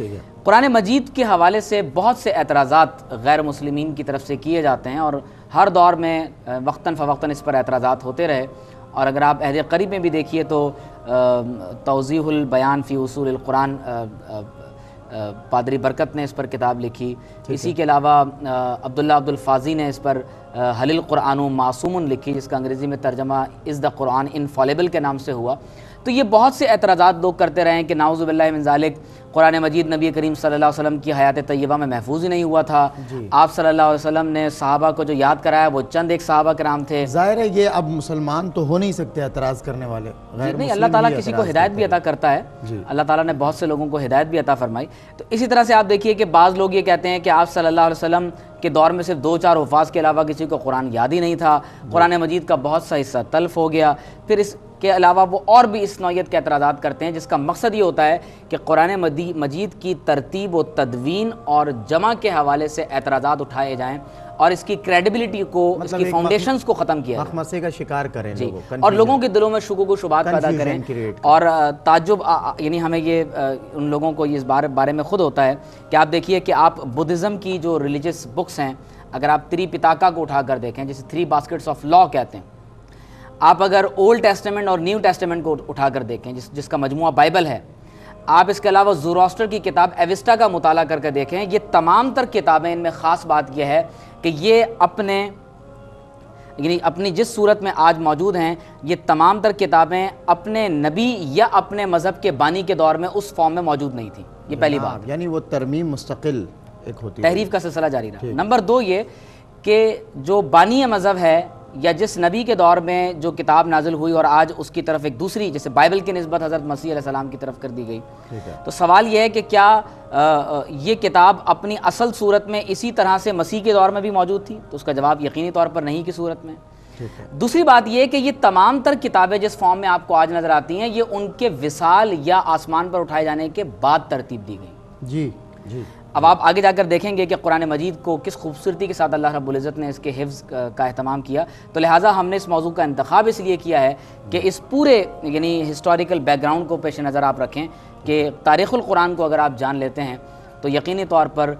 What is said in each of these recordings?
ٹھیک ہے. قرآن مجید کے حوالے سے بہت سے اعتراضات غیر مسلمین کی طرف سے کیے جاتے ہیں اور ہر دور میں وقتاً فوقتاً اس پر اعتراضات ہوتے رہے. اور اگر آپ عہد قریب میں بھی دیکھیے تو توضیح البیان فی اصول القرآن پادری برکت نے اس پر کتاب لکھی. اسی کے علاوہ عبداللہ عبدالفاضی نے اس پر حل القرآن معصوم لکھی، جس کا انگریزی میں ترجمہ از دا قرآن انفالبل کے نام سے ہوا. تو یہ بہت سے اعتراضات لوگ کرتے رہے ہیں کہ نعوذ باللہ من ذالک قرآن مجید نبی کریم صلی اللہ علیہ وسلم کی حیات طیبہ میں محفوظ ہی نہیں ہوا تھا. آپ صلی اللہ علیہ وسلم نے صحابہ کو جو یاد کرایا وہ چند ایک صحابہ کرام تھے. ظاہر ہے یہ اب مسلمان تو ہو نہیں سکتے اعتراض کرنے والے، غیر نہیں، اللہ تعالیٰ کسی کو ہدایت بھی عطا کرتا ہے. اللہ تعالیٰ نے بہت سے لوگوں کو ہدایت بھی عطا فرمائی. تو اسی طرح سے آپ دیکھیے کہ بعض لوگ یہ کہتے ہیں کہ آپ صلی اللہ علیہ وسلم کے دور میں صرف 2-4 حفاظ کے علاوہ کسی کو قرآن یاد ہی نہیں تھا، قرآن مجید کا بہت سا حصہ تلف ہو گیا. پھر اس کے علاوہ وہ اور بھی اس نوعیت کے اعتراضات کرتے ہیں جس کا مقصد یہ ہوتا ہے کہ قرآن مجید کی ترتیب و تدوین اور جمع کے حوالے سے اعتراضات اٹھائے جائیں اور اس کی کریڈیبلٹی کو، اس کی فاؤنڈیشنز کو ختم کیا جائے، مخمصے کا شکار کریں اور لوگوں کے دلوں میں شکوک و شبہات پیدا کریں. اور تعجب یعنی ہمیں یہ ان لوگوں کو اس بارے میں خود ہوتا ہے کہ آپ دیکھیے کہ آپ بدھزم کی جو ریلیجس بکس ہیں، اگر آپ تری پتاکا کو اٹھا کر دیکھیں، جسے 3 baskets آف لا کہتے ہیں، آپ اگر اولڈ ٹیسٹمنٹ اور نیو ٹیسٹمنٹ کو اٹھا کر دیکھیں جس کا مجموعہ بائبل ہے، آپ اس کے علاوہ زوراسٹر کی کتاب ایوسٹا کا مطالعہ کر کے دیکھیں، یہ تمام تر کتابیں، ان میں خاص بات یہ ہے کہ یہ اپنی جس صورت میں آج موجود ہیں، یہ تمام تر کتابیں اپنے نبی یا اپنے مذہب کے بانی کے دور میں اس فارم میں موجود نہیں تھیں. یہ پہلی بات، یعنی وہ ترمیم مستقل ایک ہوتی ہے، تحریف کا سلسلہ جاری رہا. نمبر 2 یہ کہ جو بانی مذہب ہے یا جس نبی کے دور میں جو کتاب نازل ہوئی اور آج اس کی طرف ایک دوسری جیسے بائبل کی نسبت حضرت مسیح علیہ السلام کی طرف کر دی گئی، تو سوال یہ ہے کہ کیا یہ کتاب اپنی اصل صورت میں اسی طرح سے مسیح کے دور میں بھی موجود تھی؟ تو اس کا جواب یقینی طور پر نہیں کی صورت میں. دوسری بات یہ کہ یہ تمام تر کتابیں جس فارم میں آپ کو آج نظر آتی ہیں، یہ ان کے وصال یا آسمان پر اٹھائے جانے کے بعد ترتیب دی گئی. جی. اب آپ آگے جا کر دیکھیں گے کہ قرآن مجید کو کس خوبصورتی کے ساتھ اللہ رب العزت نے اس کے حفظ کا اہتمام کیا. تو لہٰذا ہم نے اس موضوع کا انتخاب اس لیے کیا ہے کہ اس پورے یعنی ہسٹوریکل بیک گراؤنڈ کو پیش نظر آپ رکھیں کہ تاریخ القرآن کو اگر آپ جان لیتے ہیں تو یقینی طور پر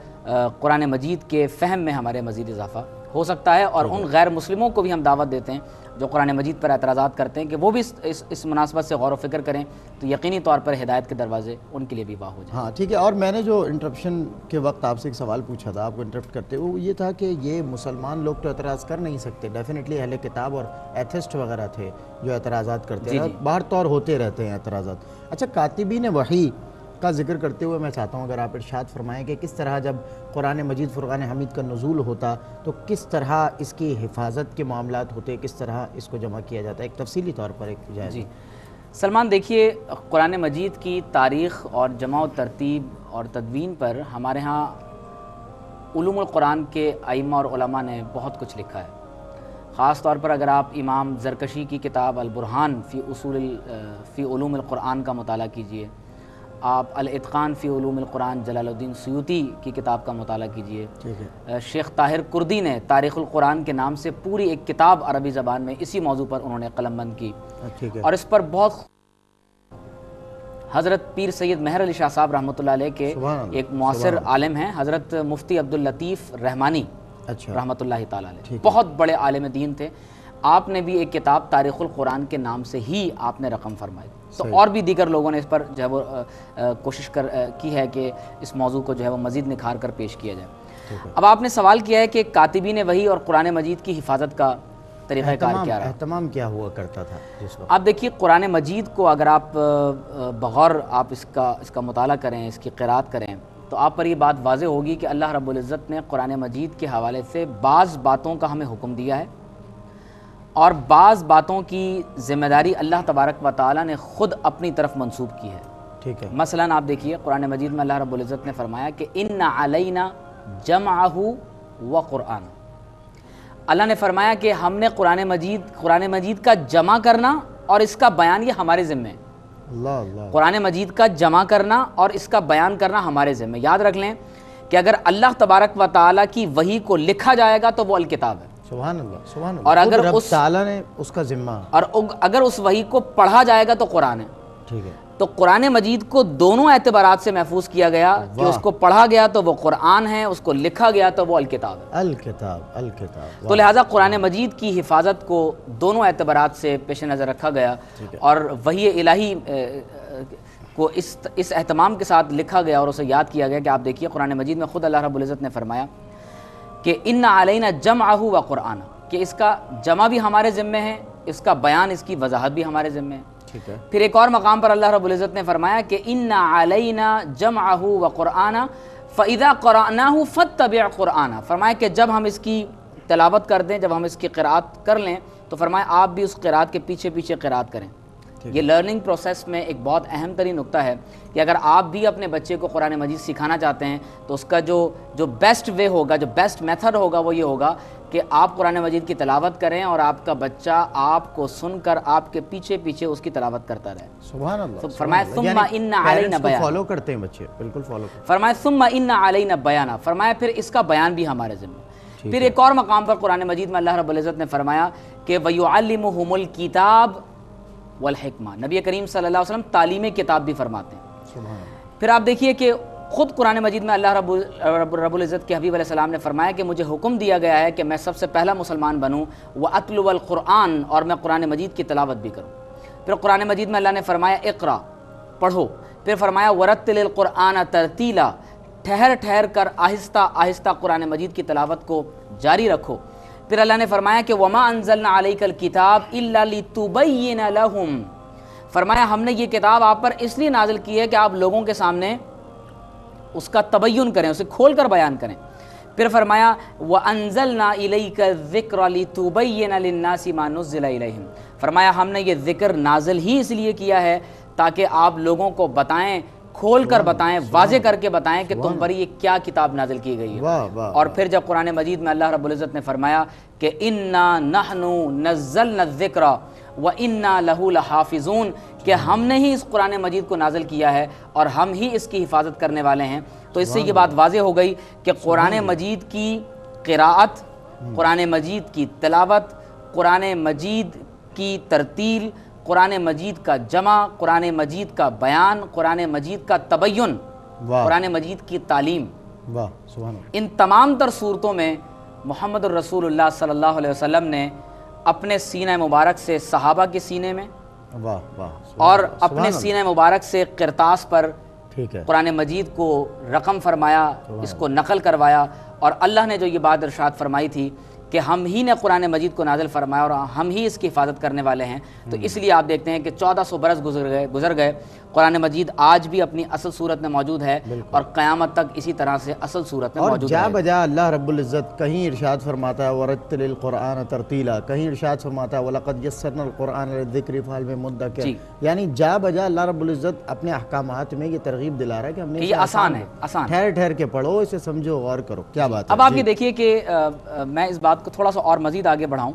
قرآن مجید کے فہم میں ہمارے مزید اضافہ ہو سکتا ہے. اور ان غیر مسلموں کو بھی ہم دعوت دیتے ہیں جو قرآن مجید پر اعتراضات کرتے ہیں کہ وہ بھی اس مناسبت سے غور و فکر کریں، تو یقینی طور پر ہدایت کے دروازے ان کے لیے بھی واہ ہو جائیں. ہاں ٹھیک ہے. اور میں نے جو انٹرپشن کے وقت آپ سے ایک سوال پوچھا تھا، آپ کو انٹرپٹ کرتے وہ یہ تھا کہ یہ مسلمان لوگ تو اعتراض کر نہیں سکتے، ڈیفینیٹلی اہل کتاب اور ایتھسٹ وغیرہ تھے جو اعتراضات کرتے ہیں، باہر طور ہوتے رہتے ہیں اعتراضات. اچھا، کاتبین وحی کا ذکر کرتے ہوئے میں چاہتا ہوں اگر آپ ارشاد فرمائیں کہ کس طرح جب قرآن مجید فرقان حمید کا نزول ہوتا تو کس طرح اس کی حفاظت کے معاملات ہوتے، کس طرح اس کو جمع کیا جاتا ہے، ایک تفصیلی طور پر ایک جائزہ. جی سلمان، دیکھیے قرآن مجید کی تاریخ اور جمع و ترتیب اور تدوین پر ہمارے ہاں علوم القرآن کے ائمہ اور علماء نے بہت کچھ لکھا ہے. خاص طور پر اگر آپ امام زرکشی کی کتاب البرہان فی علوم القرآن کا مطالعہ کیجئے، آپ الاتقان فی علوم القرآن جلال الدین سیوطی کی کتاب کا مطالعہ کیجئے، شیخ طاہر کردی نے تاریخ القرآن کے نام سے پوری ایک کتاب عربی زبان میں اسی موضوع پر انہوں نے قلم بند کی، اور اس پر بہت حضرت پیر سید مہر علی شاہ صاحب رحمۃ اللہ علیہ کے ایک معاصر عالم ہیں، حضرت مفتی عبداللطیف رحمانی رحمۃ اللہ تعالیٰ علیہ، بہت بڑے عالم دین تھے. آپ نے بھی ایک کتاب تاریخ القرآن کے نام سے ہی آپ نے رقم فرمائی. تو اور بھی دیگر لوگوں نے اس پر جو ہے وہ کوشش کی ہے کہ اس موضوع کو جو ہے وہ مزید نکھار کر پیش کیا جائے. اب آپ نے سوال کیا ہے کہ کاتبین وحی اور قرآن مجید کی حفاظت کا طریقہ کار کیا رہا، اہتمام کیا ہوا کرتا تھا جس وقت. آپ دیکھیے قرآن مجید کو اگر آپ بغور آپ اس کا مطالعہ کریں، اس کی قرات کریں، تو آپ پر یہ بات واضح ہوگی کہ اللہ رب العزت نے قرآن مجید کے حوالے سے بعض باتوں کا ہمیں حکم دیا ہے اور بعض باتوں کی ذمہ داری اللہ تبارک و تعالیٰ نے خود اپنی طرف منسوب کی ہے. ٹھیک ہے. مثلاً آپ دیکھیے قرآن مجید میں اللہ رب العزت نے فرمایا کہ ان علینا جمعہ و قرآن. اللہ نے فرمایا کہ ہم نے قرآن مجید کا جمع کرنا اور اس کا بیان یہ ہمارے ذمہ ہے. قرآن مجید کا جمع کرنا اور اس کا بیان کرنا ہمارے ذمہ. یاد رکھ لیں کہ اگر اللہ تبارک و تعالیٰ کی وحی کو لکھا جائے گا تو وہ الکتاب ہے. سبحان اللہ، سبحان اللہ. اور اگر رب تعالیٰ نے اس کا ذمہ، اور اگر اس وحی کو پڑھا جائے گا تو قرآن ہے. ٹھیک ہے. تو قرآن مجید کو دونوں اعتبارات سے محفوظ کیا گیا کہ اس کو پڑھا گیا تو وہ قرآن ہے، اس کو لکھا گیا تو وہ الکتاب ہے، الکتاب تو لہٰذا قرآن مجید کی حفاظت کو دونوں اعتبارات سے پیش نظر رکھا گیا، اور وحی الہی کو اس اہتمام کے ساتھ لکھا گیا اور اسے یاد کیا گیا کہ آپ دیکھیے قرآن مجید میں خود اللہ رب العزت نے فرمایا کہ ان علینا جمعہ و قرآن، کہ اس کا جمع بھی ہمارے ذمے ہے، اس کا بیان، اس کی وضاحت بھی ہمارے ذمے ہے۔ پھر ایک اور مقام پر اللہ رب العزت نے فرمایا کہ ان علینا جمعہ و قرآن فاذا قرأناہ فاتبع قرآن، فرمایا کہ جب ہم اس کی تلاوت کر دیں، جب ہم اس کی قرأت کر لیں تو فرمایا آپ بھی اس قرأت کے پیچھے پیچھے قرأت کریں۔ یہ لرننگ پروسیس میں ایک بہت اہم ترین نقطہ ہے کہ اگر آپ بھی اپنے بچے کو قرآن مجید سکھانا چاہتے ہیں تو اس کا جو بیسٹ وے ہوگا، جو بیسٹ میتھڈ ہوگا وہ یہ ہوگا کہ آپ قرآن مجید کی تلاوت کریں اور آپ کا بچہ آپ کو سن کر آپ کے پیچھے پیچھے اس کی تلاوت کرتا رہے۔ سبحان اللہ۔ فرمایا ثم ان علینا بیان، فالو کرتے ہیں بچے، بالکل فالو کرتے ہیں۔ فرمایا ثم ان علینا بیان، فرمایا پھر اس کا بیان بھی ہمارے ذمہ۔ پھر ایک اور مقام پر قرآن مجید میں اللہ رب العزت نے فرمایا کہ وَيُعَلِّمُهُمُ الْكِتَابَ والحکمہ، نبی کریم صلی اللہ علیہ وسلم تعلیم کتاب بھی فرماتے ہیں۔ پھر آپ دیکھیے کہ خود قرآن مجید میں اللہ رب العزت کے حبیب علیہ السلام نے فرمایا کہ مجھے حکم دیا گیا ہے کہ میں سب سے پہلا مسلمان بنوں وَأَتْلُوَ الْقُرْآنَ، اور میں قرآن مجید کی تلاوت بھی کروں۔ پھر قرآن مجید میں اللہ نے فرمایا اقرا، پڑھو۔ پھر فرمایا وَرَتِّلِ الْقُرْآنَ تَرْتِیلًا، ٹھہر ٹھہر کر آہستہ آہستہ قرآن مجید کی تلاوت کو جاری رکھو۔ پھر اللہ نے فرمایا کہ وَمَا أَنزَلْنَا عَلَيْكَ الْكِتَابَ إِلَّا لِتُبَيِّنَ لَهُمْ، فرمایا ہم نے یہ کتاب آپ پر اس لیے نازل کی ہے کہ آپ لوگوں کے سامنے اس کا تبین کریں، اسے کھول کر بیان کریں۔ پھر فرمایا وَأَنزَلْنَا إِلَيْكَ الذِّكْرَ لِتُبَيِّنَ لِلنَّاسِ مَا نُزِّلَ إِلَيْهِمْ، فرمایا ہم نے یہ ذکر نازل ہی اس لیے کیا ہے تاکہ آپ لوگوں کو بتائیں، کھول کر بتائیں، واضح کر کے بتائیں کہ تم پر یہ کیا کتاب نازل کی گئی ہے۔ اور پھر جب قرآن مجید میں اللہ رب العزت نے فرمایا کہ اِنَّا نَحْنُ نَزَّلْنَا الذِّكْرَ وَإِنَّا لَهُ لَحَافِظُونَ، کہ ہم نے ہی اس قرآن مجید کو نازل کیا ہے اور ہم ہی اس کی حفاظت کرنے والے ہیں۔ تو اس سے یہ بات واضح ہو گئی کہ قرآن مجید کی قراءت، قرآن مجید کی تلاوت، قرآن مجید کی ترتیل، قرآن مجید کا جمع، قرآن مجید کا بیان، قرآن مجید کا تبین، قرآن مجید کی تعلیم، ان تمام تر صورتوں میں محمد الرسول اللہ صلی اللہ علیہ وسلم نے اپنے سینہ مبارک سے صحابہ کے سینے میں اور اپنے سینہ مبارک سے قرطاس پر قرآن مجید کو رقم فرمایا، اس کو نقل کروایا، اور اللہ نے جو یہ بات ارشاد فرمائی تھی کہ ہم ہی نے قرآن مجید کو نازل فرمایا اور ہم ہی اس کی حفاظت کرنے والے ہیں، تو اس لیے آپ دیکھتے ہیں کہ 1400 برس گزر گئے، قرآن مجید آج بھی اپنی اصل صورت میں موجود ہے اور قیامت تک اسی طرح سے اصل صورت میں موجود ہے۔ اور جا بجا اللہ رب العزت کہیں ارشاد فرماتا ہے وَرَتِّلِ الْقُرْآنَ تَرْتِیلًا، کہیں ارشاد فرماتا ہے وَلَقَدْ يَسَّرْنَا الْقُرْآنَ لِلذِّکْرِ فَهَلْ مِن مُدَّکِرٍ، یعنی جا بجا اللہ رب العزت اپنے احکامات میں یہ ترغیب دلا رہا ہے کہ ہم نے یہ آسان ہے، آسان ٹھہر ٹھہر کے پڑھو، اسے سمجھو، غور کرو۔ کیا بات ہے۔ اب آپ یہ دیکھیے کہ میں اس بات کو تھوڑا سا اور مزید آگے بڑھاؤں۔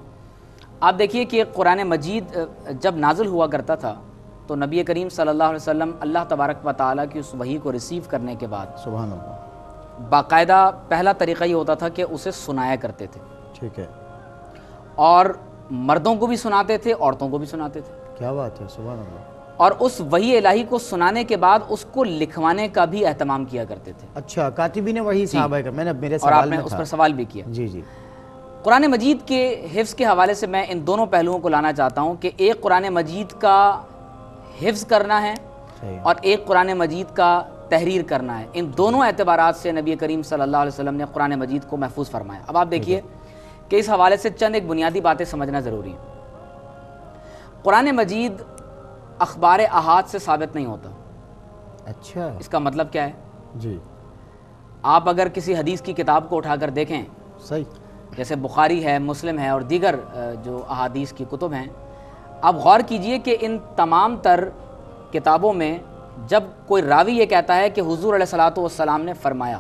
آپ دیکھیے کہ قرآن مجید جب نازل ہوا کرتا تھا تو نبی کریم صلی اللہ علیہ وسلم اللہ تبارک و تعالیٰ کی اس وحی کو ریسیو کرنے کے بعد سبحان اللہ باقاعدہ پہلا طریقہ یہ ہوتا تھا کہ اسے سنایا کرتے تھے، ٹھیک ہے، اور مردوں کو بھی سناتے تھے، عورتوں کو بھی سناتے تھے، کیا بات ہے، سبحان اللہ۔ اور اس وحی الہی کو سنانے کے بعد اس کو لکھوانے کا بھی اہتمام کیا کرتے تھے۔ اچھا، کاتبین وحی صحابہ کا، میں نے میرے اور آپ سوال نے میں اس تھا پر سوال بھی کیا۔ جی جی، قرآن مجید کے حفظ کے حوالے سے میں ان دونوں پہلوؤں کو لانا چاہتا ہوں کہ ایک قرآن مجید کا حفظ کرنا ہے اور ایک قرآن مجید کا تحریر کرنا ہے۔ ان دونوں اعتبارات سے نبی کریم صلی اللہ علیہ وسلم نے قرآن مجید کو محفوظ فرمایا۔ اب آپ دیکھیے کہ اس حوالے سے چند ایک بنیادی باتیں سمجھنا ضروری ہیں۔ قرآن مجید اخبار احاد سے ثابت نہیں ہوتا۔ اچھا، اس کا مطلب کیا ہے؟ جی، آپ اگر کسی حدیث کی کتاب کو اٹھا کر دیکھیں، صحیح، جیسے بخاری ہے، مسلم ہے اور دیگر جو احادیث کی کتب ہیں، آپ غور کیجئے کہ ان تمام تر کتابوں میں جب کوئی راوی یہ کہتا ہے کہ حضور علیہ الصلوۃ والسلام نے فرمایا،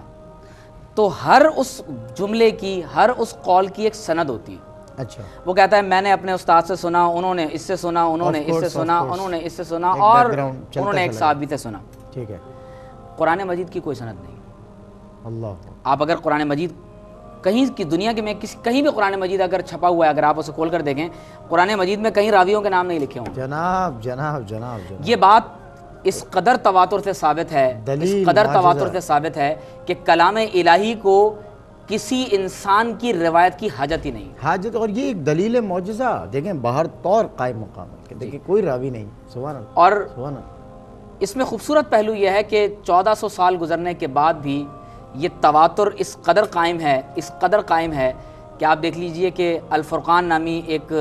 تو ہر اس جملے کی، ہر اس قول کی ایک سند ہوتی ہے۔ اچھا، وہ کہتا ہے میں نے اپنے استاد سے سنا، انہوں نے اس سے سنا، انہوں نے اس سے سنا، انہوں نے اس سے سنا، اور انہوں نے ایک صحابی سے سنا۔ ٹھیک ہے، قرآن مجید کی کوئی سند نہیں۔ اللہ، آپ اگر قرآن مجید کہیں کی دنیا کے میں کہیں بھی قرآن مجید اگر چھپا ہوا ہے، اگر آپ اسے کھول کر دیکھیں، قرآن مجید میں کہیں راویوں کے نام نہیں لکھے ہوں۔ جناب جناب جناب جناب، یہ بات اس قدر تواتر سے ثابت ہے، اس قدر تواتر سے ثابت ہے کہ کلام الہی کو کسی انسان کی روایت کی حاجت ہی نہیں، حاجت. اور یہ ایک دلیل معجزہ دیکھیں باہر طور قائم مقام ہے، دیکھیں کوئی راوی نہیں. سبحان اللہ. اور سبحان اللہ. اس میں خوبصورت پہلو یہ ہے کہ 1400 سال گزرنے کے بعد بھی یہ تواتر اس قدر قائم ہے، اس قدر قائم ہے کہ آپ دیکھ لیجئے کہ الفرقان نامی ایک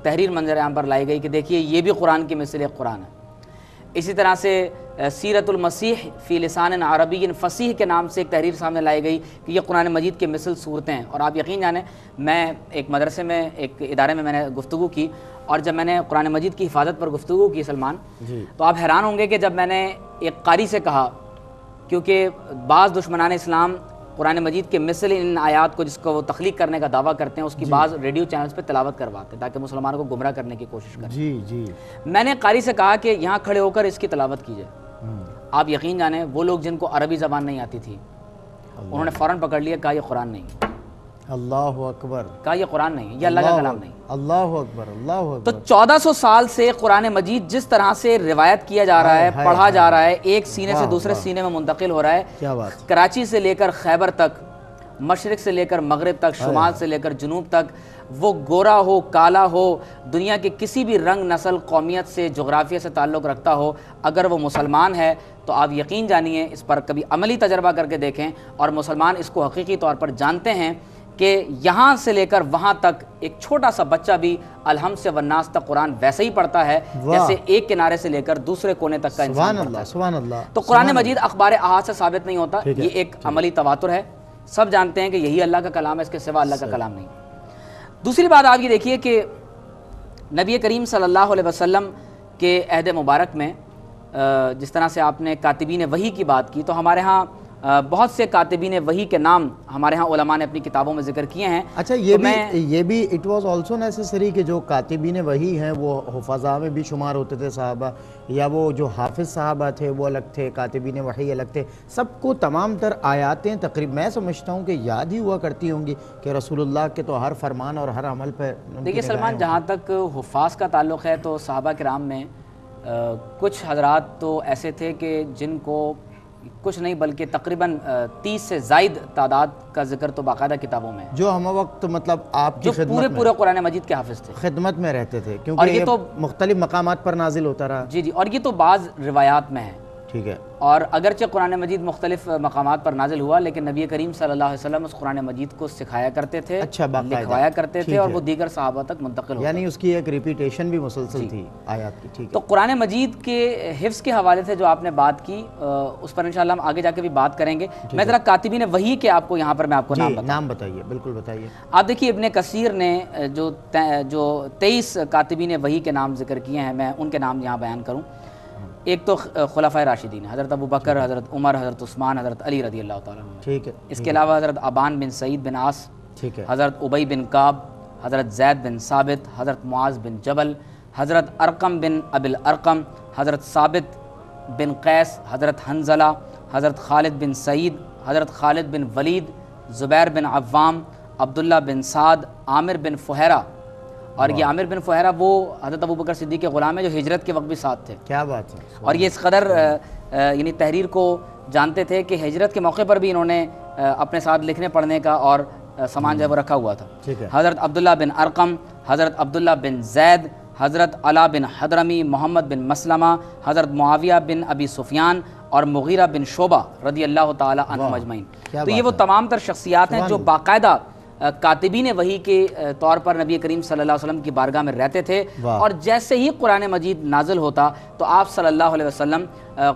تحریر منظر عام پر لائی گئی کہ دیکھیے یہ بھی قرآن کی مثل ایک قرآن ہے. اسی طرح سے سیرت المسیح فی لسان عربی فصیح کے نام سے ایک تحریر سامنے لائی گئی کہ یہ قرآن مجید کے مثل صورتیں ہیں. اور آپ یقین جانیں میں ایک مدرسے میں ایک ادارے میں نے گفتگو کی، اور جب میں نے قرآن مجید کی حفاظت پر گفتگو کی سلمان، تو آپ حیران ہوں گے کہ جب میں نے ایک قاری سے کہا، کیونکہ بعض دشمنان اسلام قرآن مجید کے مثل ان آیات کو جس کو وہ تخلیق کرنے کا دعویٰ کرتے ہیں اس کی بعض ریڈیو چینلز پہ تلاوت کرواتے ہیں تاکہ مسلمانوں کو گمراہ کرنے کی کوشش کریں. جی میں نے قاری سے کہا کہ یہاں کھڑے ہو کر اس کی تلاوت کیجئے. آپ یقین جانیں وہ لوگ جن کو عربی زبان نہیں آتی تھی انہوں نے فوراً پکڑ لیا، کہا یہ قرآن نہیں. اللہ اکبر. کہا یہ قرآن نہیں، یہ اللہ کا کلام نہیں. اللہ اکبر. اللہ تو اکبر. 1400 سال سے قرآن مجید جس طرح سے روایت کیا جا رہا ہے، پڑھا جا رہا ہے، ایک سینے سے دوسرے سینے میں منتقل ہو رہا ہے. کیا بات. کراچی سے لے کر خیبر تک، مشرق سے لے کر مغرب تک، شمال سے لے کر جنوب تک، وہ گورا ہو کالا ہو، دنیا کے کسی بھی رنگ نسل قومیت سے جغرافیہ سے تعلق رکھتا ہو، اگر وہ مسلمان ہے تو آپ یقین جانیے اس پر کبھی عملی تجربہ کر کے دیکھیں، اور مسلمان اس کو حقیقی طور پر جانتے ہیں کہ یہاں سے لے کر وہاں تک ایک چھوٹا سا بچہ بھی الحمد سے والناس تک قرآن ویسے ہی پڑھتا ہے جیسے ایک کنارے سے لے کر دوسرے کونے تک کا انسان پڑھتا ہے. سبحان اللہ. تو قرآن مجید اخبار احاد سے ثابت نہیں ہوتا، یہ ایک عملی تواتر ہے. سب جانتے ہیں کہ یہی اللہ کا کلام ہے، اس کے سوا اللہ کا کلام نہیں. دوسری بات آپ یہ دیکھیے کہ نبی کریم صلی اللہ علیہ وسلم کے عہد مبارک میں جس طرح سے آپ نے کاتبین وحی کی بات کی، تو ہمارے ہاں بہت سے کاتبین وحی کے نام ہمارے ہاں علماء نے اپنی کتابوں میں ذکر کیے ہیں. اچھا یہ بھی اٹ واز آلسو نیسیسری کہ جو کاتبین وحی ہیں وہ حفظاء میں بھی شمار ہوتے تھے صحابہ، یا وہ جو حافظ صحابہ تھے وہ الگ تھے، کاتبین وحی الگ تھے، سب کو تمام تر آیاتیں تقریبا میں سمجھتا ہوں کہ یاد ہی ہوا کرتی ہوں گی کہ رسول اللہ کے تو ہر فرمان اور ہر عمل پہ. دیکھیے سلمان، جہاں تک حفاظ کا تعلق ہے تو صحابہ کرام میں کچھ حضرات تو ایسے تھے کہ جن کو کچھ نہیں بلکہ تقریباً 30 سے زائد تعداد کا ذکر تو باقاعدہ کتابوں میں ہے، جو ہم وقت مطلب آپ کی جو پورے قرآن مجید کے حافظ تھے، خدمت میں رہتے تھے، کیونکہ یہ تو مختلف مقامات پر نازل ہوتا رہا. جی اور یہ تو بعض روایات میں ہے. ٹھیک ہے. اور اگرچہ قرآن مجید مختلف مقامات پر نازل ہوا لیکن نبی کریم صلی اللہ علیہ وسلم اس قرآن مجید کو سکھایا کرتے تھے، لکھوایا کرتے تھے، اور وہ دیگر صحابہ تک منتقل ہوتا، یعنی اس کی ایک ریپیٹیشن بھی مسلسل تھی آیات کی. ٹھیک ہے. تو قرآن مجید کے حفظ کے حوالے سے جو آپ نے بات کی اس پر انشاءاللہ ہم آگے جا کے بھی بات کریں گے. میں ذرا کاتبین وحی کے آپ کو یہاں پر میں آپ کو نام بتائیے. بالکل بتائیے. آپ دیکھیے ابن کثیر نے جو 23 کاتبین وحی کے نام ذکر کیے ہیں، میں ان کے نام یہاں بیان کروں. ایک تو خلفائے راشدین، حضرت ابو بکر، حضرت عمر، حضرت عثمان، حضرت علی رضی اللہ تعالیٰ عنہ. ٹھیک ہے. اس کے علاوہ حضرت ابان بن سعید بن عاص، ٹھیک ہے، حضرت ابی بن کعب، حضرت زید بن ثابت، حضرت معاذ بن جبل، حضرت ارقم بن ابی الارقم، حضرت ثابت بن قیس، حضرت حنزلہ، حضرت خالد بن سعید، حضرت خالد بن ولید، زبیر بن عوام، عبداللہ بن سعد، عامر بن فہیرہ. اور یہ عامر بن فہیرہ وہ حضرت ابو بکر صدیق کے غلام ہیں جو ہجرت کے وقت بھی ساتھ تھے. کیا بات ہے. اور یہ اس قدر یعنی تحریر کو جانتے تھے کہ ہجرت کے موقع پر بھی انہوں نے اپنے ساتھ لکھنے پڑھنے کا اور سامان جو ہے وہ رکھا ہوا تھا. حضرت عبداللہ بن ارقم، حضرت عبداللہ بن زید، حضرت علا بن حضرمی، محمد بن مسلمہ، حضرت معاویہ بن ابی سفیان اور مغیرہ بن شعبہ رضی اللہ تعالی عنہم اجمعین. تو یہ وہ تمام تر شخصیات ہیں جو باقاعدہ کاتبین وحی کے طور پر نبی کریم صلی اللہ علیہ وسلم کی بارگاہ میں رہتے تھے، اور جیسے ہی قرآن مجید نازل ہوتا تو آپ صلی اللہ علیہ وسلم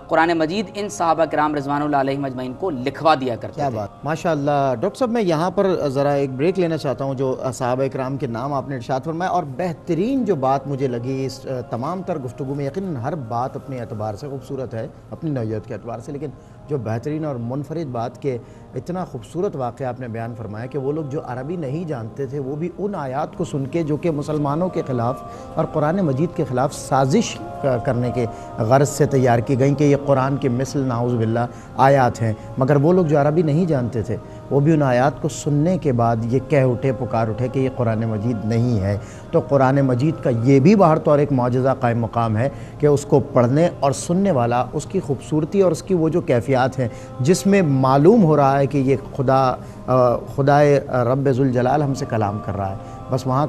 قرآن مجید ان صحابہ کرام رضوان اللہ علیہم اجمعین کو لکھوا دیا کرتے تھے. کیا بات. ماشاءاللہ. ڈاکٹر صاحب میں یہاں پر ذرا ایک بریک لینا چاہتا ہوں. جو صحابہ کرام کے نام آپ نے ارشاد فرمایا، اور بہترین جو بات مجھے لگی اس تمام تر گفتگو میں، یقیناً ہر بات اپنے اعتبار سے خوبصورت ہے، اپنی نوعیت کے اعتبار سے، لیکن جو بہترین اور منفرد بات کہ اتنا خوبصورت واقعہ آپ نے بیان فرمایا کہ وہ لوگ جو عربی نہیں جانتے تھے وہ بھی ان آیات کو سن کے جو کہ مسلمانوں کے خلاف اور قرآن مجید کے خلاف سازش کرنے کے غرض سے تیار کی گئیں کہ یہ قرآن کے مثل نعوذ باللہ آیات ہیں، مگر وہ لوگ جو عربی نہیں جانتے تھے وہ بھی ان آیات کو سننے کے بعد یہ کہہ اٹھے پکار اٹھے کہ یہ قرآن مجید نہیں ہے، تو قرآن مجید کا یہ بھی باہر طور ایک معجزہ قائم مقام ہے کہ اس کو پڑھنے اور سننے والا اس کی خوبصورتی اور اس کی وہ جو کیفیات ہیں جس میں معلوم ہو رہا ہے کہ یہ خدائے رب ذوالجلال ہم سے کلام کر رہا ہے، بس وہاں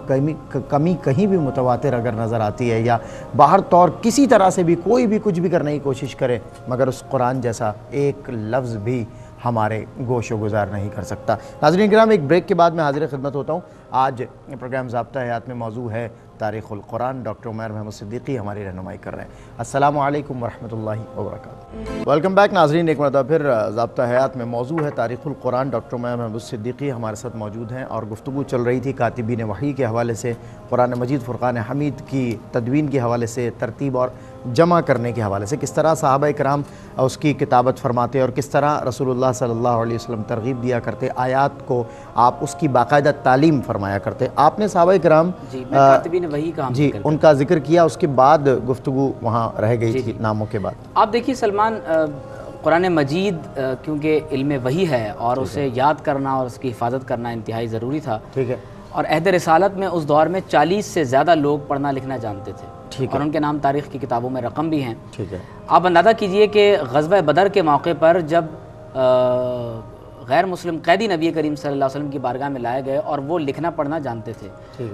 کمی کہیں بھی متواتر اگر نظر آتی ہے یا باہر طور کسی طرح سے بھی کوئی بھی کچھ بھی کرنے کی کوشش کرے، مگر اس قرآن جیسا ایک لفظ بھی ہمارے گوش و گزار نہیں کر سکتا۔ ناظرین کرام، ایک بریک کے بعد میں حاضر خدمت ہوتا ہوں۔ آج پروگرام ضابطہ حیات میں موضوع ہے تاریخ القرآن، ڈاکٹر عمیر محمد صدیقی ہماری رہنمائی کر رہے ہیں۔ السلام علیکم ورحمۃ اللہ وبرکاتہ۔ ویلکم بیک ناظرین، ایک مرتبہ پھر ضابطہ حیات میں موضوع ہے تاریخ القرآن، ڈاکٹر عمیر محمد صدیقی ہمارے ساتھ موجود ہیں، اور گفتگو چل رہی تھی کاتبین وحی کے حوالے سے، قرآن مجید فرقان حمید کی تدوین کے حوالے سے، ترتیب اور جمع کرنے کے حوالے سے، کس طرح صحابہ کرام اس کی کتابت فرماتے اور کس طرح رسول اللہ صلی اللہ علیہ وسلم ترغیب دیا کرتے، آیات کو آپ اس کی باقاعدہ تعلیم فرمایا کرتے۔ آپ نے صحابہ کرام جی ان کا ذکر کیا، اس کے بعد گفتگو وہاں رہ گئی تھی ناموں کے بعد۔ آپ دیکھیے سلمان، قرآن مجید کیونکہ علم وحی ہے اور اسے یاد کرنا اور اس کی حفاظت کرنا انتہائی ضروری تھا، ٹھیک ہے، اور عہد رسالت میں اس دور میں 40 سے زیادہ لوگ پڑھنا لکھنا جانتے تھے، اور ان کے نام تاریخ کی کتابوں میں رقم بھی ہیں۔ ٹھیک ہے، آپ اندازہ کیجئے کہ غزوہ بدر کے موقع پر جب غیر مسلم قیدی نبی کریم صلی اللہ علیہ وسلم کی بارگاہ میں لائے گئے اور وہ لکھنا پڑھنا جانتے تھے،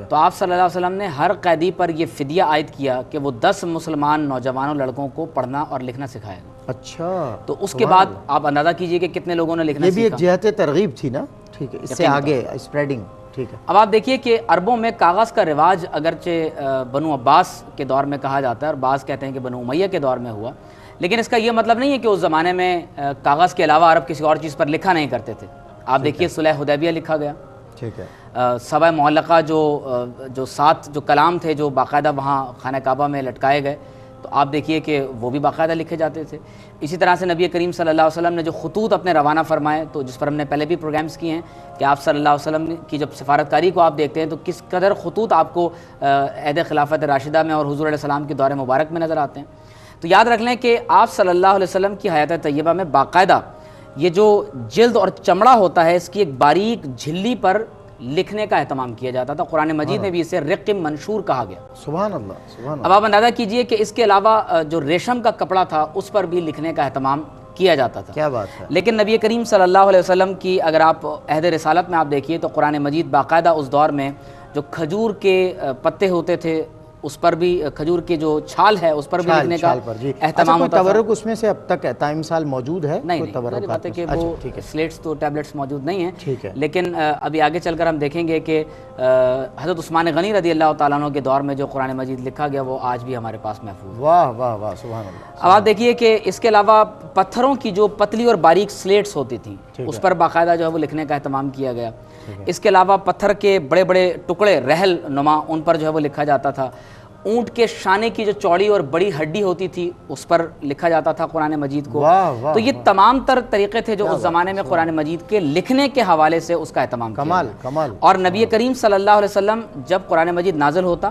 تو آپ صلی اللہ علیہ وسلم نے ہر قیدی پر یہ فدیہ عائد کیا کہ وہ 10 مسلمان نوجوانوں لڑکوں کو پڑھنا اور لکھنا سکھائے گا۔ اچھا، تو اس کے بعد آپ اندازہ کیجئے کہ کتنے لوگوں نے لکھنا سیکھا۔ یہ بھی ایک جہت ترغیب تھی نا، ٹھیک ہے، اس سے آگے اسپریڈنگ۔ ٹھیک ہے، اب آپ دیکھیے کہ عربوں میں کاغذ کا رواج اگرچہ بنو عباس کے دور میں کہا جاتا ہے، اور بعض کہتے ہیں کہ بنو امیہ کے دور میں ہوا، لیکن اس کا یہ مطلب نہیں ہے کہ اس زمانے میں کاغذ کے علاوہ عرب کسی اور چیز پر لکھا نہیں کرتے تھے۔ آپ دیکھیے صلح حدیبیہ لکھا گیا، ٹھیک ہے، سبع معلقہ جو 7 جو کلام تھے جو باقاعدہ وہاں خانہ کعبہ میں لٹکائے گئے، تو آپ دیکھیے کہ وہ بھی باقاعدہ لکھے جاتے تھے۔ اسی طرح سے نبی کریم صلی اللہ علیہ وسلم نے جو خطوط اپنے روانہ فرمائے، تو جس پر ہم نے پہلے بھی پروگرامز کیے ہیں کہ آپ صلی اللہ علیہ وسلم کی جب سفارتکاری کو آپ دیکھتے ہیں تو کس قدر خطوط آپ کو عہد خلافت راشدہ میں اور حضور علیہ السلام کے دور مبارک میں نظر آتے ہیں۔ تو یاد رکھ لیں کہ آپ صلی اللہ علیہ وسلم کی حیات طیبہ میں باقاعدہ یہ جو جلد اور چمڑا ہوتا ہے اس کی ایک باریک جھلی پر لکھنے کا اہتمام کیا جاتا تھا۔ قرآن مجید میں بھی اسے رقم منشور کہا گیا۔ سبحان اللہ، سبحان اللہ۔ اب آپ اندازہ کیجئے کہ اس کے علاوہ جو ریشم کا کپڑا تھا اس پر بھی لکھنے کا اہتمام کیا جاتا تھا۔ کیا بات ہے۔ لیکن نبی کریم صلی اللہ علیہ وسلم کی اگر آپ عہد رسالت میں آپ دیکھیے تو قرآن مجید باقاعدہ اس دور میں جو کھجور کے پتے ہوتے تھے اس پر بھی، کھجور کی جو چھال ہے اس پر بھی لکھنے کا اہتمام ہوتا تھا۔ تورک اس میں سے اب تک تائم سال موجود ہے؟ نہیں، بات ہے کہ وہ سلیٹس تو ٹیبلٹس موجود نہیں ہیں، لیکن ابھی آگے چل کر ہم دیکھیں گے کہ حضرت عثمان غنی رضی اللہ تعالیٰ عنہ کے دور میں جو قرآن مجید لکھا گیا وہ آج بھی ہمارے پاس محفوظ ہے۔ واہ واہ واہ، سبحان اللہ۔ اب آپ دیکھیے کہ اس کے علاوہ پتھروں کی جو پتلی اور باریک سلیٹس ہوتی تھیں اس پر باقاعدہ جو ہے وہ لکھنے کا اہتمام کیا گیا۔ اس کے علاوہ پتھر کے بڑے بڑے ٹکڑے رحل نما ان پر جو ہے وہ لکھا جاتا تھا۔ اونٹ کے شانے کی جو چوڑی اور بڑی ہڈی ہوتی تھی اس پر لکھا جاتا تھا قرآن مجید کو۔ تو یہ تمام تر طریقے تھے جو اس زمانے میں قرآن مجید کے لکھنے کے حوالے سے اس کا اہتمام کیا۔ کمال۔ اور نبی کریم صلی اللہ علیہ وسلم جب قرآن مجید نازل ہوتا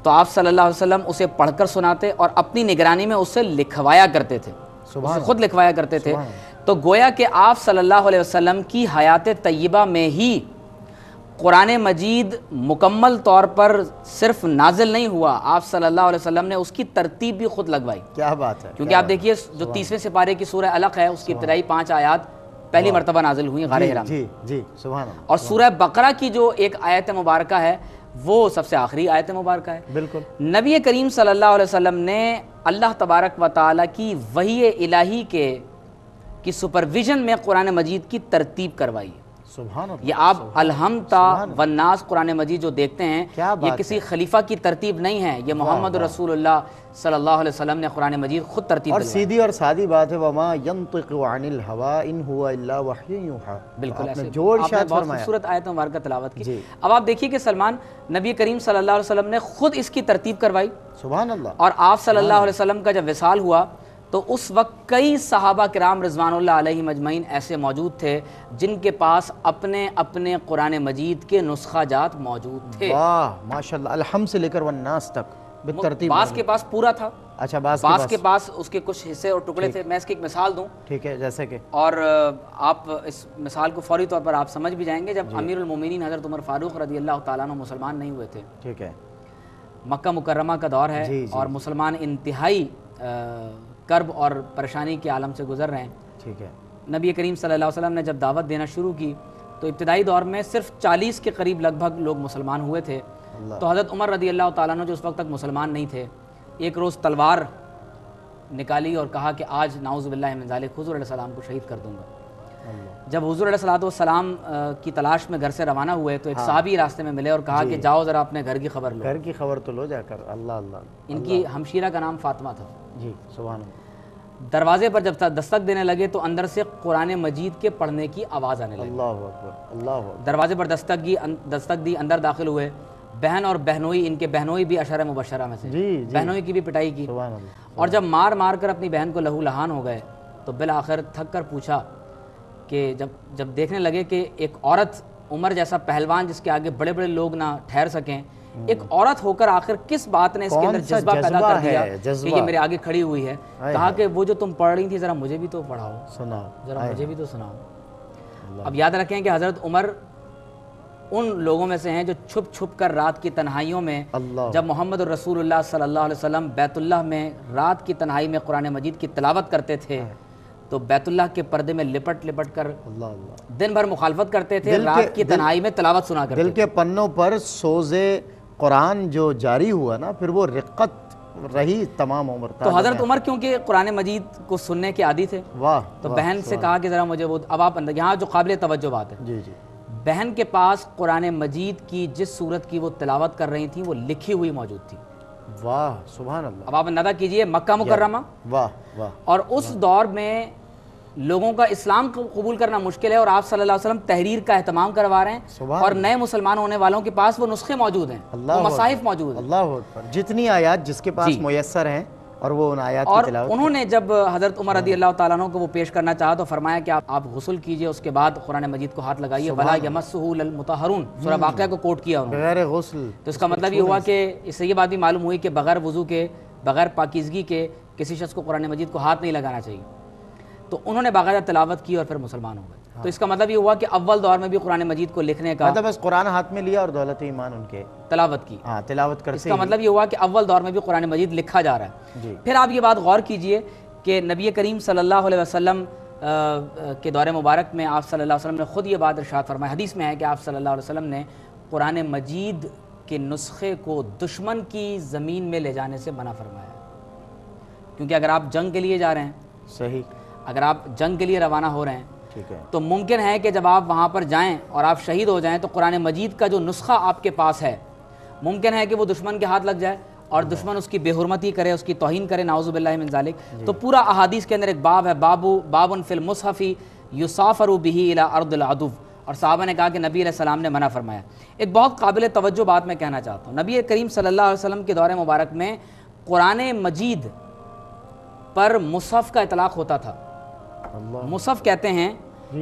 تو آپ صلی اللہ علیہ وسلم اسے پڑھ کر سناتے اور اپنی نگرانی میں اسے لکھوایا کرتے تھے، اسے خود لکھوایا کرتے تھے۔ تو گویا کہ آپ صلی اللہ علیہ وسلم کی حیات طیبہ میں ہی قرآن مجید مکمل طور پر صرف نازل نہیں ہوا، آپ صلی اللہ علیہ وسلم نے اس کی ترتیب بھی خود لگوائی۔ کیا بات ہے، کیونکہ آپ دیکھیے جو 30ویں سپارے کی سورہ علق ہے اس کی ابتدائی 5 آیات پہلی مرتبہ نازل ہوئی غار حرا میں، سبحان اللہ۔ اور سورہ بقرہ کی جو ایک آیت مبارکہ ہے وہ سب سے آخری آیت مبارکہ ہے۔ بالکل، نبی کریم صلی اللہ علیہ وسلم نے اللہ تبارک و تعالیٰ کی وحی الہی کی سپرویژن میں قرآن مجید کی ترتیب کروائی۔ سبحان اللہ، یہ آپ الحمتا والناس قرآن مجید جو دیکھتے ہیں یہ کسی خلیفہ کی ترتیب نہیں ہے، یہ محمد رسول اللہ صلی اللہ علیہ وسلم نے قرآن مجید خود ترتیب دلوائی۔ اور سیدھی اور سادی بات ہے، وما ينطق عن الهوى ان هو الا وحی یوحی۔ بالکل ایسے جو ارشاد فرمایا، بہت خوبصورت آیت مبارکہ تلاوت کی۔ اب آپ دیکھیے کہ سلمان، نبی کریم صلی اللہ علیہ وسلم نے خود اس کی ترتیب کروائی، سبحان اللہ۔ اور آپ صلی اللہ علیہ وسلم کا جب وصال ہوا تو اس وقت کئی صحابہ کرام رضوان اللہ علیہ مجمعین ایسے موجود تھے جن کے پاس اپنے اپنے قرآن مجید کے نسخہ جات موجود تھے۔ واہ ماشاءاللہ، الحمد سے لے کر والناس تک بالترتیب۔ بعض کے پاس پورا تھا، اچھا بعض کے پاس اس کے کچھ حصے اور ٹکڑے تھے. میں اس کی ایک مثال دوں, ٹھیک ہے, جیسے کہ, اور آپ اس مثال کو فوری طور پر آپ سمجھ بھی جائیں گے. جب امیر المومنین حضرت عمر فاروق رضی اللہ تعالیٰ عنہ مسلمان نہیں ہوئے تھے, ٹھیک ہے, مکہ مکرمہ کا دور ہے اور مسلمان انتہائی کرب اور پریشانی کے عالم سے گزر رہے ہیں, ٹھیک ہے, نبی کریم صلی اللہ علیہ وسلم نے جب دعوت دینا شروع کی تو ابتدائی دور میں صرف 40 کے قریب لگ بھگ لوگ مسلمان ہوئے تھے. تو حضرت عمر رضی اللہ تعالیٰ عنہ جو اس وقت تک مسلمان نہیں تھے, ایک روز تلوار نکالی اور کہا کہ آج نعوذ باللہ من ذالک حضور علیہ السلام کو شہید کر دوں گا. جب حضور علیہ السلام کی تلاش میں گھر سے روانہ ہوئے تو ایک صحابی راستے میں ملے اور کہا کہ جاؤ ذرا اپنے گھر کی خبر لو. گھر کی خبر تو لو جا کر. اللہ اللہ. ان کی ہمشیرہ کا نام فاطمہ تھا. جی سبحان اللہ. دروازے پر جب دستک دینے لگے تو اندر سے قرآن مجید کے پڑھنے کی آواز آنے لگی. اللہ اکبر, اللہ اکبر. دروازے پر دستک دی, اندر داخل ہوئے. بہن اور بہنوئی, ان کے بہنوئی بھی عشرہ مبشرہ میں سے, بہنوئی کی بھی پٹائی کی. سبحان اللہ. اور جب مار مار کر اپنی بہن کو لہو لہان ہو گئے تو بالآخر تھک کر پوچھا کہ جب دیکھنے لگے کہ ایک عورت, عمر جیسا پہلوان جس کے آگے بڑے بڑے لوگ نہ ٹھہر سکیں, ایک عورت ہو کر آخر کس بات نے اس کے اندر جذبہ پیدا کر دیا کہ یہ میرے آگے کھڑی ہوئی ہے. کہا کہ وہ جو تم پڑھ رہی تھی ذرا مجھے بھی تو پڑھاؤ, سناؤ, ذرا مجھے بھی تو سناؤ. اب یاد رکھیں کہ حضرت عمر ان لوگوں میں سے ہیں جو چھپ چھپ کر رات کی تنہائیوں میں, جب محمد الرسول اللہ صلی اللہ علیہ وسلم بیت اللہ میں رات کی تنہائی میں قرآن مجید کی تلاوت کرتے تھے تو بیت اللہ کے پردے میں لپٹ لپٹ کر دن بھر مخالفت کرتے تھے, رات کی تنہائی میں تلاوت سنا کرتے. دل کے پنوں پر سوز قرآن جو جاری ہوا نا, پھر وہ رقت رہی تمام عمر. تو حضرت عمر کیونکہ قرآن مجید کو سننے کے عادی تھے, تو بہن سے کہا کہ ذرا مجھے وہ, اب آپ یہاں جو قابل توجہ بات ہے, جی جی, بہن کے پاس قرآن مجید کی جس صورت کی وہ تلاوت کر رہی تھیں وہ لکھی ہوئی موجود تھی. واہ سبحان اللہ. اب آپ اندازہ کیجئے مکہ مکرمہ, واہ واہ, اور اس دور میں لوگوں کا اسلام کو قبول کرنا مشکل ہے اور آپ صلی اللہ علیہ وسلم تحریر کا اہتمام کروا رہے ہیں, اور نئے مسلمان ہونے والوں کے پاس وہ نسخے موجود ہیں, وہ مصاحف موجود ہیں. اللہ اکبر. جتنی آیات جس کے پاس میسر ہیں اور وہ ان آیات کی تلاوت. اور انہوں نے جب حضرت عمر رضی اللہ تعالیٰ عنہ کو وہ پیش کرنا چاہا تو فرمایا کہ آپ غسل کیجئے, اس کے بعد قرآن مجید کو ہاتھ لگائیے. وَلَا يَمَسُّهُ إِلَّا الْمُطَهَّرُونَ, سورہ واقعہ کو کوٹ کیا انہوں نے بغیر غسل. تو اس کا مطلب یہ ہوا کہ اس سے یہ بات بھی معلوم ہوئی کہ بغیر وضو کے, بغیر پاکیزگی کے کسی شخص کو قرآن مجید کو ہاتھ نہیں لگانا چاہیے. تو انہوں نے باقاعدہ تلاوت کی اور پھر مسلمان ہو گئے. تو اس کا مطلب یہ ہوا کہ اول دور میں بھی قرآن مجید کو لکھنے کا مطلب بس قرآن ہاتھ میں لیا اور دولت ایمان ان کے تلاوت کی, ہاں تلاوت کرتے. اس کا مطلب یہ ہوا کہ اول دور میں بھی قرآن مجید لکھا جا رہا ہے. پھر آپ یہ بات غور کیجئے کہ نبی کریم صلی اللہ علیہ وسلم کے دور مبارک میں آپ صلی اللہ علیہ وسلم نے خود یہ بات ارشاد فرمایا, حدیث میں ہے کہ آپ صلی اللہ علیہ وسلم نے قرآن مجید کے نسخے کو دشمن کی زمین میں لے جانے سے منع فرمایا, کیونکہ اگر آپ جنگ کے لیے جا رہے ہیں, صحیح, اگر آپ جنگ کے لیے روانہ ہو رہے ہیں, ٹھیک ہے, تو ممکن ہے کہ جب آپ وہاں پر جائیں اور آپ شہید ہو جائیں تو قرآن مجید کا جو نسخہ آپ کے پاس ہے ممکن ہے کہ وہ دشمن کے ہاتھ لگ جائے اور دشمن اس کی بے حرمتی کرے, اس کی توہین کرے, نعوذ باللہ من ذالک. تو پورا احادیث کے اندر ایک باب ہے, باب فی المصحف یسافر بہ الی ارض العدو, اور صحابہ نے کہا کہ نبی علیہ السلام نے منع فرمایا. ایک بہت قابل توجہ بات میں کہنا چاہتا ہوں, نبی کریم صلی اللہ علیہ وسلم کے دور مبارک میں قرآن مجید پر مصحف کا اطلاق ہوتا تھا. مصحف کہتے ہیں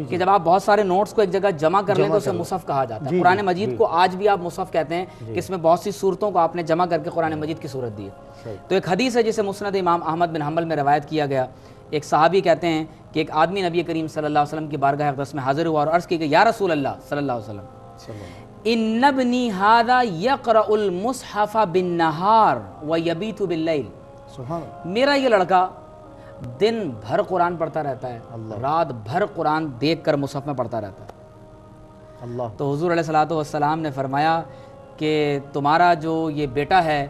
کہ جب آپ بہت سارے نوٹس کو ایک جگہ جمع کر لیں تو اسے مصحف کہا جاتا ہے. قرآن مجید کو آج بھی آپ مصحف کہتے ہیں کہ اس میں بہت سی صورتوں کو آپ نے جمع کر کے قرآن مجید کی صورت دی ہے. تو ایک حدیث ہے جسے مسند امام احمد بن حنبل میں روایت کیا گیا, ایک صحابی کہتے ہیں کہ ایک آدمی نبی کریم صلی اللہ علیہ وسلم کی بارگاہ اقدس میں حاضر ہوا اور عرض کی کہ یا رسول اللہ صلی اللہ علیہ وسلم, ان ابنی ھذا یقرأ المصحف بالنہار ویبیت باللیل, میرا یہ لڑکا دن بھر قرآن پڑھتا رہتا ہے, رات بھر قرآن دیکھ کر مصحف میں پڑھتا رہتا ہے. تو حضور علیہ السلام نے فرمایا کہ تمہارا جو یہ بیٹا ہے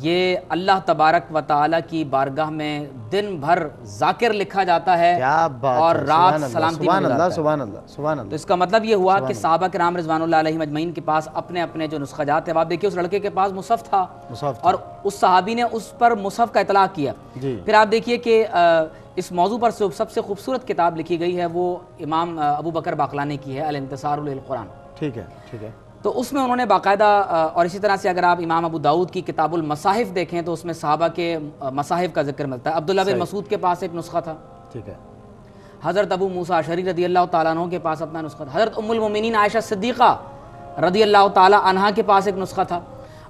یہ اللہ تبارک و تعالیٰ کی بارگاہ میں دن بھر ذاکر لکھا جاتا ہے اور رات سلامتی میں گزارتا ہے. تو اس کا مطلب یہ ہوا کہ صحابہ کرام رضوان اللہ علیہم اجمعین کے پاس اپنے اپنے جو نسخہ جات تھے, آپ دیکھیے اس لڑکے کے پاس مصحف تھا اور اس صحابی نے اس پر مصحف کا اطلاق کیا. پھر آپ دیکھیے کہ اس موضوع پر سب سے خوبصورت کتاب لکھی گئی ہے وہ امام ابو بکر باقلانی کی ہے, الانتصار للقرآن. ٹھیک ہے, ٹھیک ہے. تو اس میں انہوں نے باقاعدہ, اور اسی طرح سے اگر آپ امام ابو داؤد کی کتاب المصاحف دیکھیں تو اس میں صحابہ کے مصاحف کا ذکر ملتا ہے. عبداللہ بن مسعود کے پاس ایک نسخہ تھا, ٹھیک ہے. حضرت ابو موسیٰ اشعری رضی اللہ تعالیٰ عنہ کے پاس اپنا نسخہ تھا. حضرت ام المومنین عائشہ صدیقہ رضی اللہ تعالیٰ عنہا کے پاس ایک نسخہ تھا.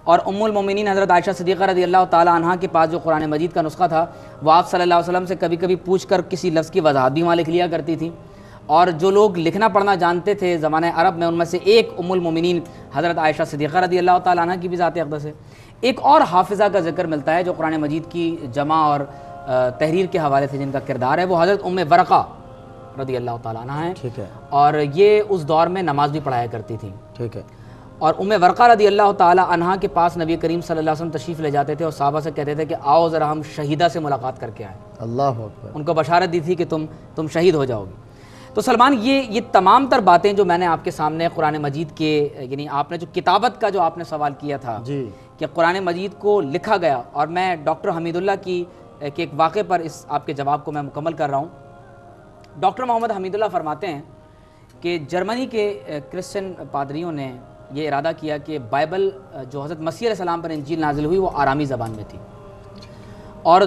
اور ام المومنین حضرت عائشہ صدیقہ رضی اللہ تعالی عنہا کے پاس جو قرآن مجید کا نسخہ تھا وہ آپ صلی اللہ علیہ وسلم سے کبھی کبھی پوچھ کر کسی لفظ کی وضاحت بھی وہاں لکھ لیا کرتی تھیں. اور جو لوگ لکھنا پڑھنا جانتے تھے زمانہ عرب میں ان میں سے ایک ام المومنین حضرت عائشہ صدیقہ رضی اللہ تعالی عنہ کی بھی ذات اقدس ہے. ایک اور حافظہ کا ذکر ملتا ہے جو قرآن مجید کی جمع اور تحریر کے حوالے سے جن کا کردار ہے، وہ حضرت ام ورقہ رضی اللہ تعالیٰ عنہ ہیں. ٹھیک ہے. اور یہ اس دور میں نماز بھی پڑھایا کرتی تھیں. ٹھیک ہے. اور ام ورقہ رضی اللہ تعالیٰ عنہ کے پاس نبی کریم صلی اللہ علیہ وسلم تشریف لے جاتے تھے اور صحابہ سے کہتے تھے کہ آؤ ذرا ہم شہیدہ سے ملاقات کر کے آئیں. اللہ اکبر. ان کو بشارت دی تھی کہ تم شہید ہو جاؤ گے. تو سلمان یہ تمام تر باتیں جو میں نے آپ کے سامنے قرآن مجید کے، یعنی آپ نے جو کتابت کا جو آپ نے سوال کیا تھا جی کہ قرآن مجید کو لکھا گیا، اور میں ڈاکٹر حمید اللہ کے ایک واقعے پر اس آپ کے جواب کو میں مکمل کر رہا ہوں. ڈاکٹر محمد حمید اللہ فرماتے ہیں کہ جرمنی کے کرسچن پادریوں نے یہ ارادہ کیا کہ بائبل جو حضرت مسیح علیہ السلام پر انجیل نازل ہوئی وہ آرامی زبان میں تھی، اور